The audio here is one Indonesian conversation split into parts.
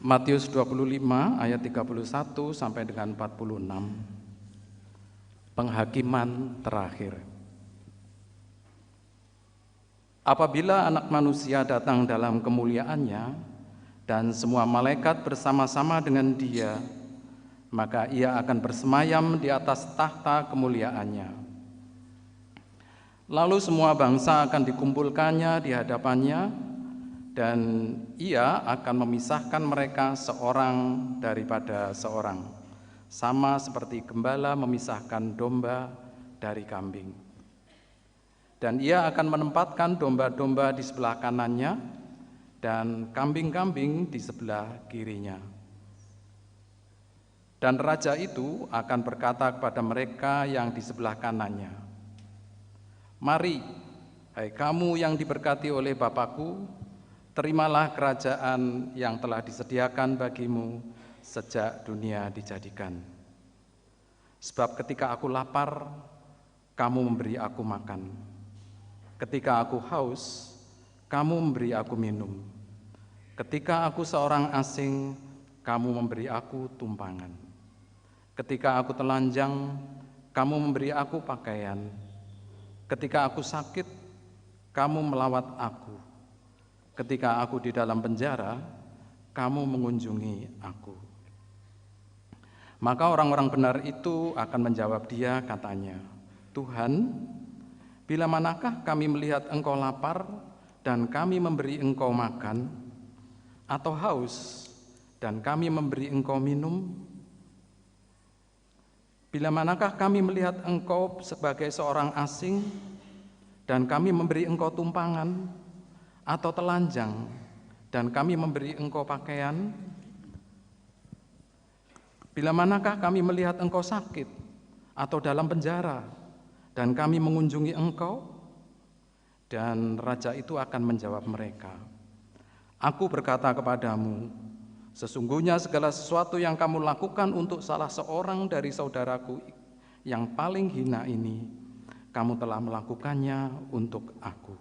Matius 25 ayat 31 sampai dengan 46. Penghakiman terakhir. Apabila Anak Manusia datang dalam kemuliaannya dan semua malaikat bersama-sama dengan Dia, maka Ia akan bersemayam di atas tahta kemuliaannya. Lalu semua bangsa akan dikumpulkannya di hadapannya, dan Ia akan memisahkan mereka seorang daripada seorang, sama seperti gembala memisahkan domba dari kambing. Dan Ia akan menempatkan domba-domba di sebelah kanannya dan kambing-kambing di sebelah kirinya. Dan raja itu akan berkata kepada mereka yang di sebelah kanannya, "Mari, hai kamu yang diberkati oleh Bapa-Ku, terimalah kerajaan yang telah disediakan bagimu sejak dunia dijadikan. Sebab ketika aku lapar, kamu memberi aku makan. Ketika aku haus, kamu memberi aku minum. Ketika aku seorang asing, kamu memberi aku tumpangan. Ketika aku telanjang, kamu memberi aku pakaian. Ketika aku sakit, kamu melawat aku. Ketika aku di dalam penjara, kamu mengunjungi aku." Maka orang-orang benar itu akan menjawab Dia, katanya, "Tuhan, bila manakah kami melihat Engkau lapar dan kami memberi Engkau makan, atau haus dan kami memberi Engkau minum? Bila manakah kami melihat Engkau sebagai seorang asing dan kami memberi Engkau tumpangan, atau telanjang dan kami memberi Engkau pakaian? Bila manakah kami melihat Engkau sakit atau dalam penjara dan kami mengunjungi Engkau?" Dan raja itu akan menjawab mereka, "Aku berkata kepadamu, sesungguhnya segala sesuatu yang kamu lakukan untuk salah seorang dari saudaraku yang paling hina ini, kamu telah melakukannya untuk aku."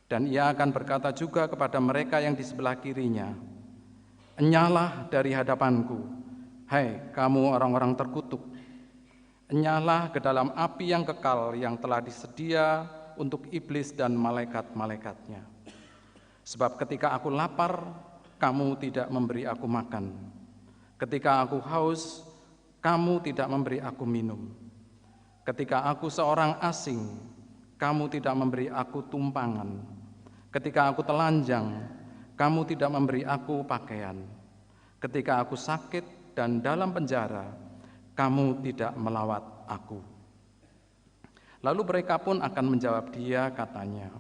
Dan Ia akan berkata juga kepada mereka yang di sebelah kirinya, "Enyahlah dari hadapanku, hai kamu orang-orang terkutuk. Enyahlah ke dalam api yang kekal yang telah disedia untuk iblis dan malaikat-malaikatnya. Sebab ketika aku lapar, kamu tidak memberi aku makan. Ketika aku haus, kamu tidak memberi aku minum. Ketika aku seorang asing, kamu tidak memberi aku tumpangan. Ketika aku telanjang, kamu tidak memberi aku pakaian. Ketika aku sakit dan dalam penjara, kamu tidak melawat aku." Lalu mereka pun akan menjawab Dia, katanya,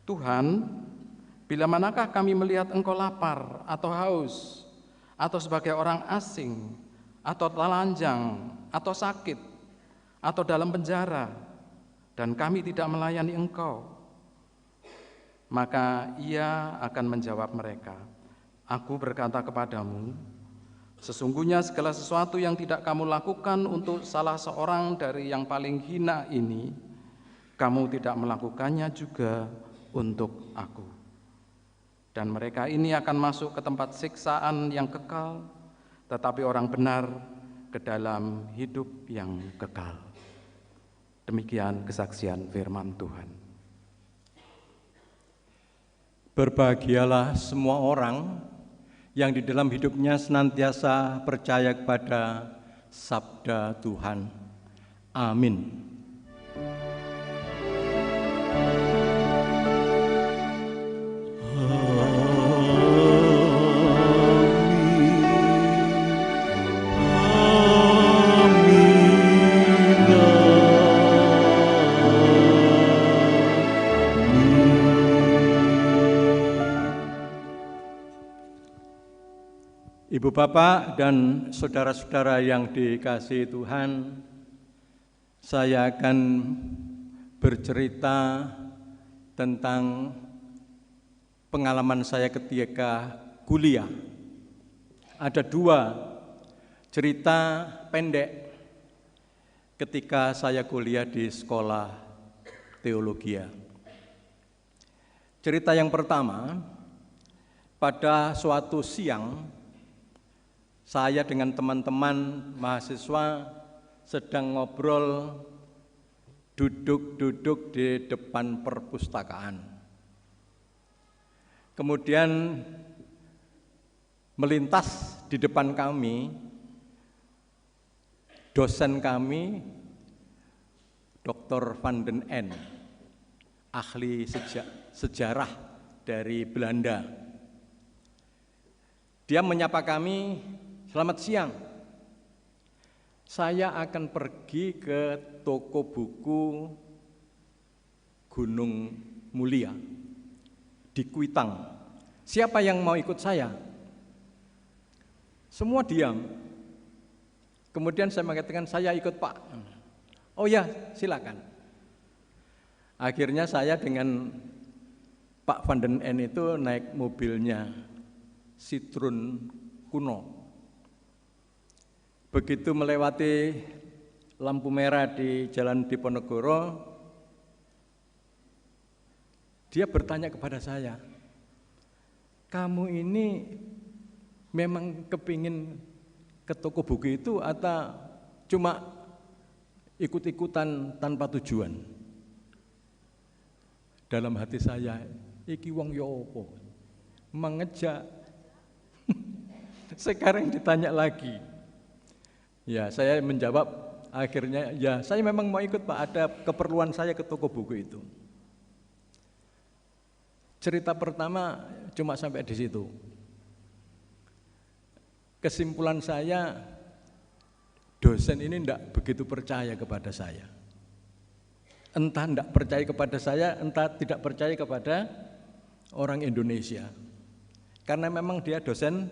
"Tuhan, bila manakah kami melihat Engkau lapar atau haus, atau sebagai orang asing, atau telanjang, atau sakit, atau dalam penjara, dan kami tidak melayani Engkau?" Maka Ia akan menjawab mereka, "Aku berkata kepadamu, sesungguhnya segala sesuatu yang tidak kamu lakukan untuk salah seorang dari yang paling hina ini, kamu tidak melakukannya juga untuk aku." Dan mereka ini akan masuk ke tempat siksaan yang kekal, tetapi orang benar ke dalam hidup yang kekal. Demikian kesaksian firman Tuhan. Berbahagialah semua orang yang di dalam hidupnya senantiasa percaya kepada sabda Tuhan. Amin. Ibu bapak dan saudara-saudara yang dikasihi Tuhan, saya akan bercerita tentang pengalaman saya ketika kuliah. Ada dua cerita pendek ketika saya kuliah di sekolah teologi. Cerita yang pertama, pada suatu siang, saya dengan teman-teman mahasiswa sedang ngobrol, duduk-duduk di depan perpustakaan. Kemudian melintas di depan kami, dosen kami, Dr. Van den N, ahli sejarah dari Belanda. Dia menyapa kami, "Selamat siang. Saya akan pergi ke toko buku Gunung Mulia di Kuitang. Siapa yang mau ikut saya?" Semua diam. Kemudian saya mengatakan, "Saya ikut, Pak." "Oh ya, silakan." Akhirnya saya dengan Pak Van den N itu naik mobilnya Citroen kuno. Begitu melewati lampu merah di Jalan Diponegoro, dia bertanya kepada saya, "Kamu ini memang kepingin ke toko buku itu atau cuma ikut-ikutan tanpa tujuan?" Dalam hati saya, iki wong yo opo mengejak. Sekarang ditanya lagi. Ya, saya menjawab akhirnya, "Ya, saya memang mau ikut, Pak, ada keperluan saya ke toko buku itu." Cerita pertama cuma sampai di situ. Kesimpulan saya, dosen ini tidak begitu percaya kepada saya. Entah tidak percaya kepada saya, entah tidak percaya kepada orang Indonesia. Karena memang dia dosen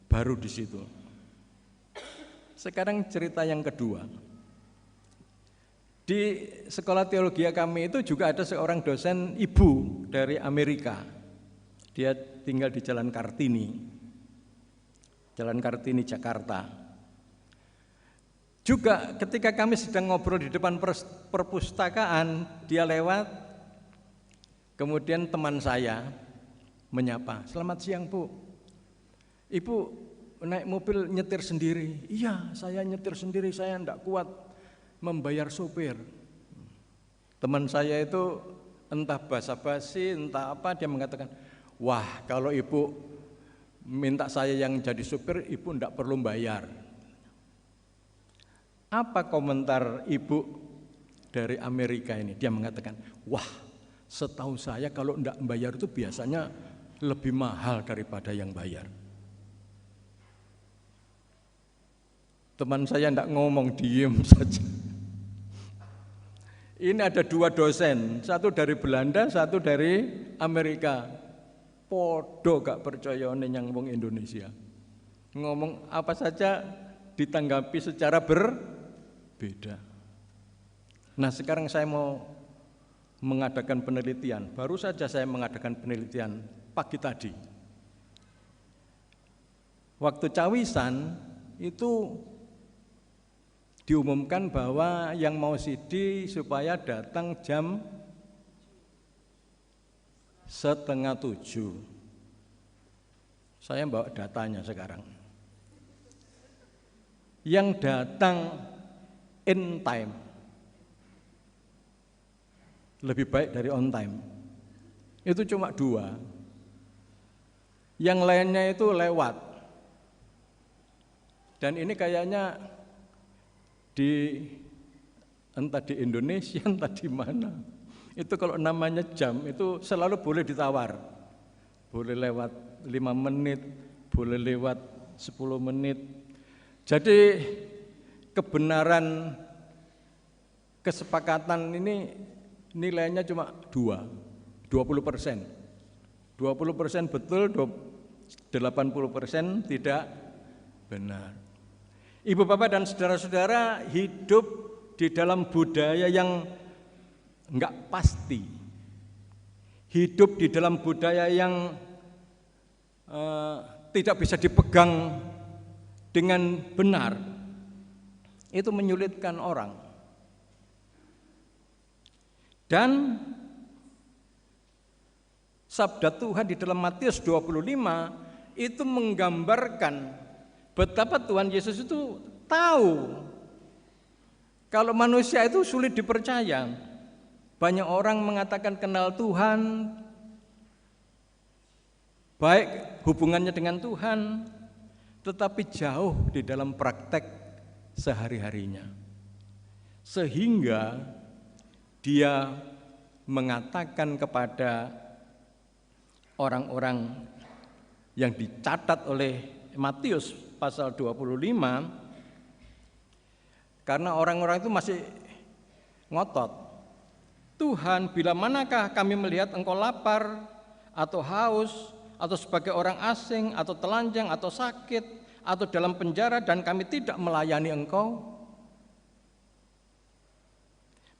baru di situ. Sekarang cerita yang kedua. Di sekolah teologi kami itu juga ada seorang dosen ibu dari Amerika. Dia tinggal di Jalan Kartini, Jakarta. Juga ketika kami sedang ngobrol di depan perpustakaan, dia lewat, kemudian teman saya menyapa, "Selamat siang, Bu. Ibu naik mobil nyetir sendiri?" "Iya, saya nyetir sendiri, saya enggak kuat membayar sopir." Teman saya itu entah basa-basi, entah apa, dia mengatakan, "Wah, kalau ibu minta saya yang jadi supir, ibu enggak perlu bayar." Apa komentar ibu dari Amerika ini? Dia mengatakan, "Wah, setahu saya kalau enggak bayar itu biasanya lebih mahal daripada yang bayar." Teman saya enggak ngomong, diem saja. Ini ada dua dosen, satu dari Belanda, satu dari Amerika. Podo gak percaya yang wong Indonesia. Ngomong apa saja ditanggapi secara berbeda. Nah, sekarang saya mau mengadakan penelitian. Baru saja saya mengadakan penelitian pagi tadi. Waktu cawisan itu diumumkan bahwa yang mau CD supaya datang jam 6:30. Saya bawa datanya sekarang. Yang datang in time lebih baik dari on time. Itu cuma 2. Yang lainnya itu lewat. Dan ini kayaknya entah di Indonesia, entah di mana. Itu kalau namanya jam itu selalu boleh ditawar. Boleh lewat 5 menit, boleh lewat 10 menit. Jadi kebenaran kesepakatan ini nilainya cuma 20%. 20% betul, 80% tidak benar. Ibu bapak dan saudara-saudara hidup di dalam budaya yang enggak pasti. Hidup di dalam budaya yang tidak bisa dipegang dengan benar. Itu menyulitkan orang. Dan Sabda Tuhan di dalam Matius 25 itu menggambarkan betapa Tuhan Yesus itu tahu kalau manusia itu sulit dipercaya. Banyak orang mengatakan kenal Tuhan, baik hubungannya dengan Tuhan, tetapi jauh di dalam praktek sehari-harinya. Sehingga dia mengatakan kepada orang-orang yang dicatat oleh Matius pasal 25, karena orang-orang itu masih ngotot, Tuhan, bila manakah kami melihat engkau lapar atau haus atau sebagai orang asing atau telanjang atau sakit atau dalam penjara dan kami tidak melayani engkau?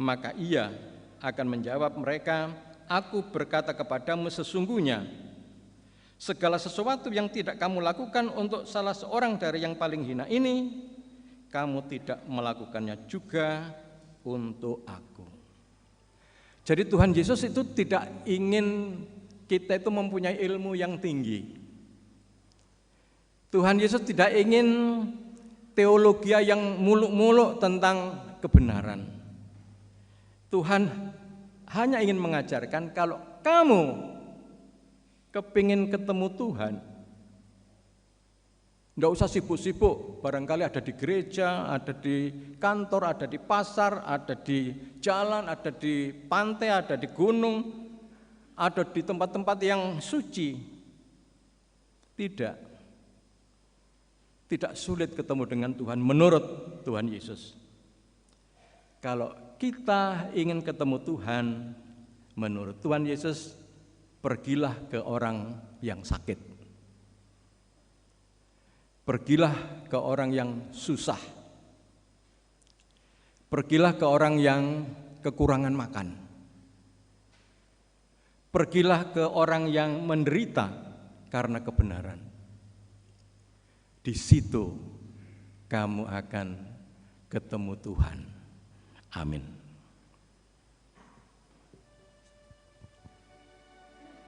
Maka ia akan menjawab mereka, aku berkata kepadamu sesungguhnya segala sesuatu yang tidak kamu lakukan untuk salah seorang dari yang paling hina ini, kamu tidak melakukannya juga untuk aku. Jadi Tuhan Yesus itu tidak ingin kita itu mempunyai ilmu yang tinggi. Tuhan Yesus tidak ingin teologi yang muluk-muluk tentang kebenaran. Tuhan hanya ingin mengajarkan kalau kamu kepingin ketemu Tuhan, tidak usah sibuk-sibuk, barangkali ada di gereja, ada di kantor, ada di pasar, ada di jalan, ada di pantai, ada di gunung, ada di tempat-tempat yang suci. Tidak sulit ketemu dengan Tuhan menurut Tuhan Yesus. Kalau kita ingin ketemu Tuhan menurut Tuhan Yesus, pergilah ke orang yang sakit. Pergilah ke orang yang susah. Pergilah ke orang yang kekurangan makan. Pergilah ke orang yang menderita karena kebenaran. Di situ kamu akan ketemu Tuhan. Amin.